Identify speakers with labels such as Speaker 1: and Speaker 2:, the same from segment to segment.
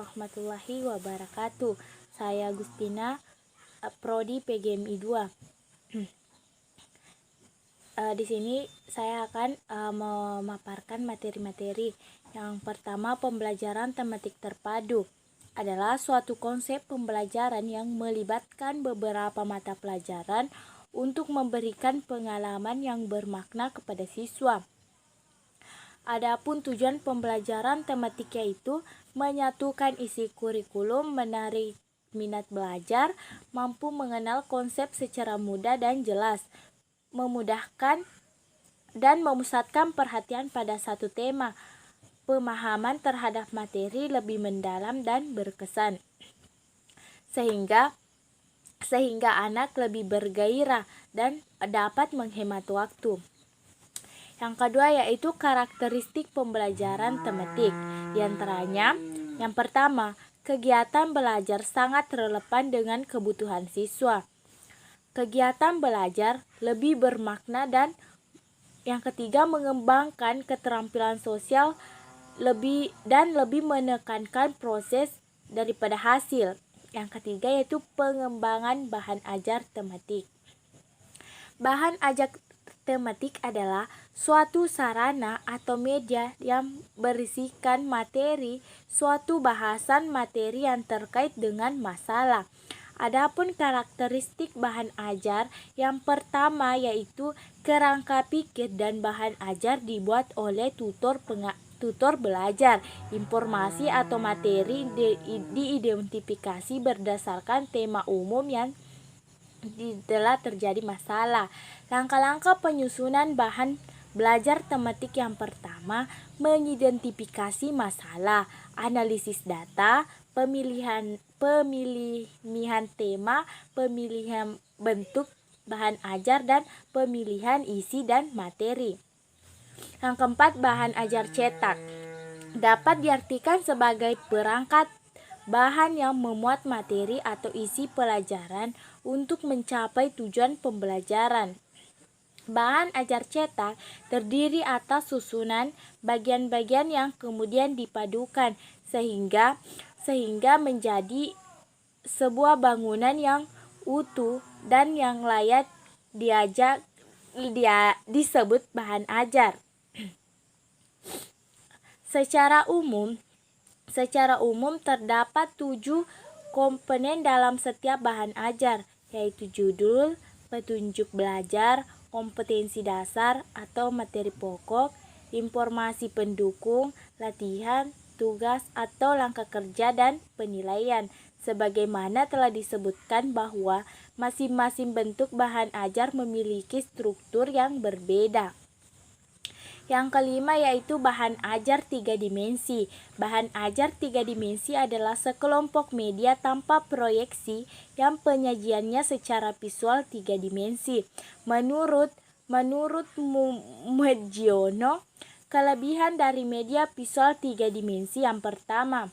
Speaker 1: warahmatullahi wabarakatuh. Saya Gustina, Prodi PGMI 2. Di sini saya akan memaparkan materi-materi. Yang pertama, pembelajaran tematik terpadu adalah suatu konsep pembelajaran yang melibatkan beberapa mata pelajaran untuk memberikan pengalaman yang bermakna kepada siswa. Adapun tujuan pembelajaran tematik yaitu menyatukan isi kurikulum, menarik minat belajar, mampu mengenal konsep secara mudah dan jelas, memudahkan dan memusatkan perhatian pada satu tema, pemahaman terhadap materi lebih mendalam dan berkesan, sehingga anak lebih bergairah dan dapat menghemat waktu. Yang kedua yaitu karakteristik pembelajaran tematik. Di antaranya, yang pertama, kegiatan belajar sangat relevan dengan kebutuhan siswa. Kegiatan belajar lebih bermakna dan yang ketiga mengembangkan keterampilan sosial lebih menekankan proses daripada hasil. Yang ketiga yaitu pengembangan bahan ajar tematik. Bahan ajar tematik adalah suatu sarana atau media yang berisikan materi, suatu bahasan materi yang terkait dengan masalah. Adapun karakteristik bahan ajar, yang pertama yaitu kerangka pikir dan bahan ajar dibuat oleh tutor belajar. Informasi atau materi diidentifikasi berdasarkan tema umum yang telah terjadi masalah. Langkah-langkah penyusunan bahan belajar tematik yang pertama, mengidentifikasi masalah, analisis data, pemilihan tema, pemilihan bentuk bahan ajar, dan pemilihan isi dan materi. Yang keempat, bahan ajar cetak dapat diartikan sebagai perangkat bahan yang memuat materi atau isi pelajaran untuk mencapai tujuan pembelajaran. Bahan ajar cetak terdiri atas susunan bagian-bagian yang kemudian dipadukan sehingga menjadi sebuah bangunan yang utuh dan yang layak disebut bahan ajar. Secara umum terdapat 7 komponen dalam setiap bahan ajar, yaitu judul, petunjuk belajar, kompetensi dasar atau materi pokok, informasi pendukung, latihan, tugas atau langkah kerja, dan penilaian. Sebagaimana telah disebutkan bahwa masing-masing bentuk bahan ajar memiliki struktur yang berbeda. Yang kelima yaitu bahan ajar 3 dimensi. Bahan ajar 3 dimensi adalah sekelompok media tanpa proyeksi yang penyajiannya secara visual 3 dimensi. Menurut Mugiono, kelebihan dari media visual 3 dimensi yang pertama,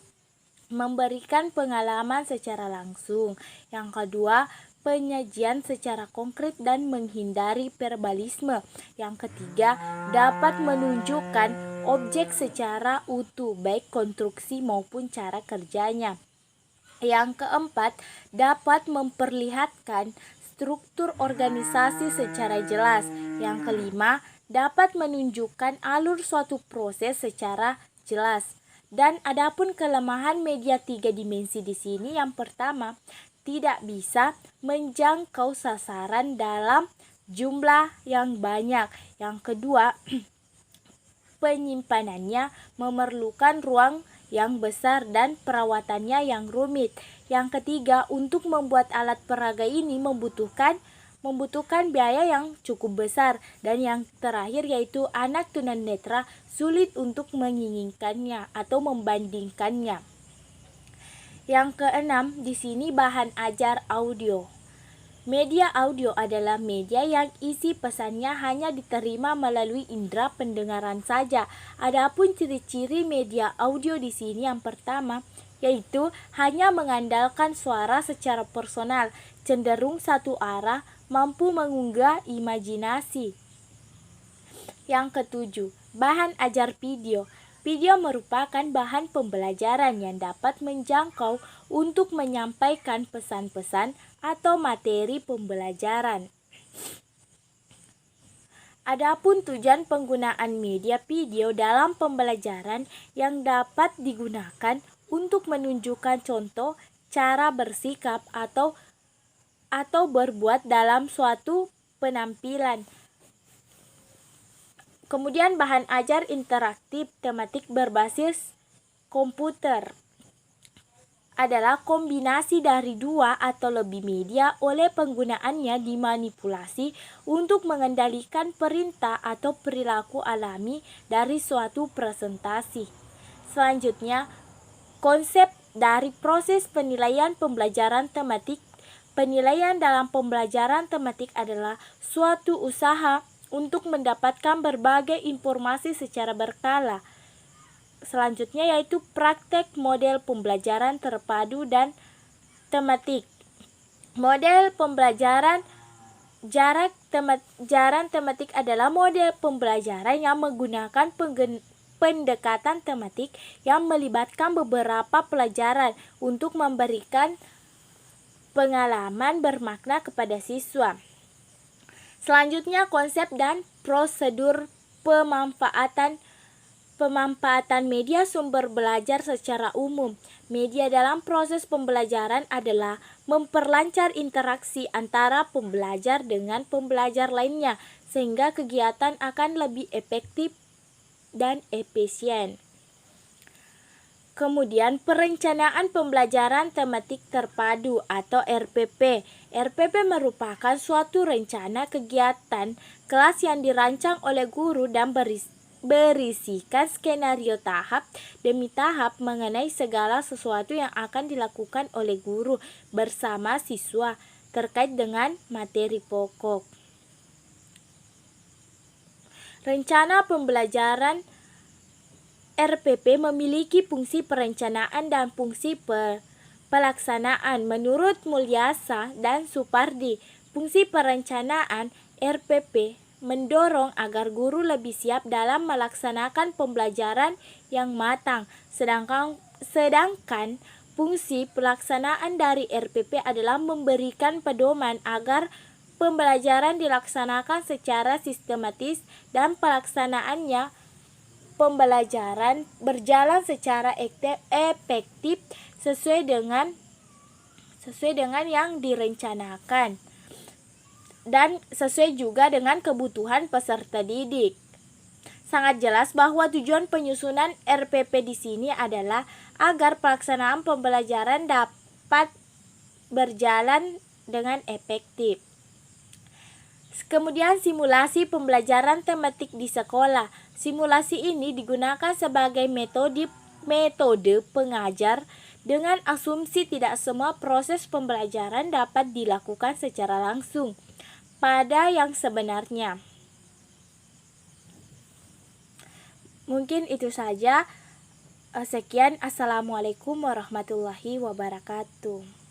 Speaker 1: memberikan pengalaman secara langsung. Yang kedua, penyajian secara konkret dan menghindari verbalisme. Yang ketiga, dapat menunjukkan objek secara utuh, baik konstruksi maupun cara kerjanya. Yang keempat, dapat memperlihatkan struktur organisasi secara jelas. Yang kelima, dapat menunjukkan alur suatu proses secara jelas. Dan adapun kelemahan media 3 dimensi di sini, yang pertama, tidak bisa menjangkau sasaran dalam jumlah yang banyak. Yang kedua, penyimpanannya memerlukan ruang yang besar dan perawatannya yang rumit. Yang ketiga, untuk membuat alat peraga ini membutuhkan biaya yang cukup besar. Dan yang terakhir yaitu anak tunanetra sulit untuk menginginkannya atau membandingkannya. Yang keenam, di sini bahan ajar audio. Media audio adalah media yang isi pesannya hanya diterima melalui indera pendengaran saja. Adapun ciri-ciri media audio di sini yang pertama yaitu hanya mengandalkan suara secara personal, cenderung satu arah, mampu mengunggah imajinasi. Yang ketujuh, bahan ajar video. Video merupakan bahan pembelajaran yang dapat menjangkau untuk menyampaikan pesan-pesan atau materi pembelajaran. Adapun tujuan penggunaan media video dalam pembelajaran yang dapat digunakan untuk menunjukkan contoh cara bersikap atau berbuat dalam suatu penampilan. Kemudian bahan ajar interaktif tematik berbasis komputer adalah kombinasi dari dua atau lebih media oleh penggunaannya dimanipulasi untuk mengendalikan perintah atau perilaku alami dari suatu presentasi. Selanjutnya, konsep dari proses penilaian pembelajaran tematik. Penilaian dalam pembelajaran tematik adalah suatu usaha untuk mendapatkan berbagai informasi secara berkala. Selanjutnya yaitu praktek model pembelajaran terpadu dan tematik. Model pembelajaran jaran tematik adalah model pembelajaran yang menggunakan pendekatan tematik yang melibatkan beberapa pelajaran untuk memberikan pengalaman bermakna kepada siswa. Selanjutnya konsep dan prosedur pemanfaatan media sumber belajar secara umum. Media dalam proses pembelajaran adalah memperlancar interaksi antara pembelajar dengan pembelajar lainnya sehingga kegiatan akan lebih efektif dan efisien. Kemudian perencanaan pembelajaran tematik terpadu atau RPP. RPP merupakan suatu rencana kegiatan kelas yang dirancang oleh guru dan berisikan skenario tahap demi tahap mengenai segala sesuatu yang akan dilakukan oleh guru bersama siswa terkait dengan materi pokok. Rencana pembelajaran RPP memiliki fungsi perencanaan dan fungsi pelaksanaan. Menurut Mulyasa dan Supardi, fungsi perencanaan RPP mendorong agar guru lebih siap dalam melaksanakan pembelajaran yang matang. Sedangkan fungsi pelaksanaan dari RPP adalah memberikan pedoman agar pembelajaran dilaksanakan secara sistematis dan pelaksanaannya pembelajaran berjalan secara efektif sesuai dengan yang direncanakan dan sesuai juga dengan kebutuhan peserta didik. Sangat jelas bahwa tujuan penyusunan RPP di sini adalah agar pelaksanaan pembelajaran dapat berjalan dengan efektif. Kemudian simulasi pembelajaran tematik di sekolah. Simulasi ini digunakan sebagai metode pengajar dengan asumsi tidak semua proses pembelajaran dapat dilakukan secara langsung pada yang sebenarnya. Mungkin itu saja. Sekian, Assalamualaikum warahmatullahi wabarakatuh.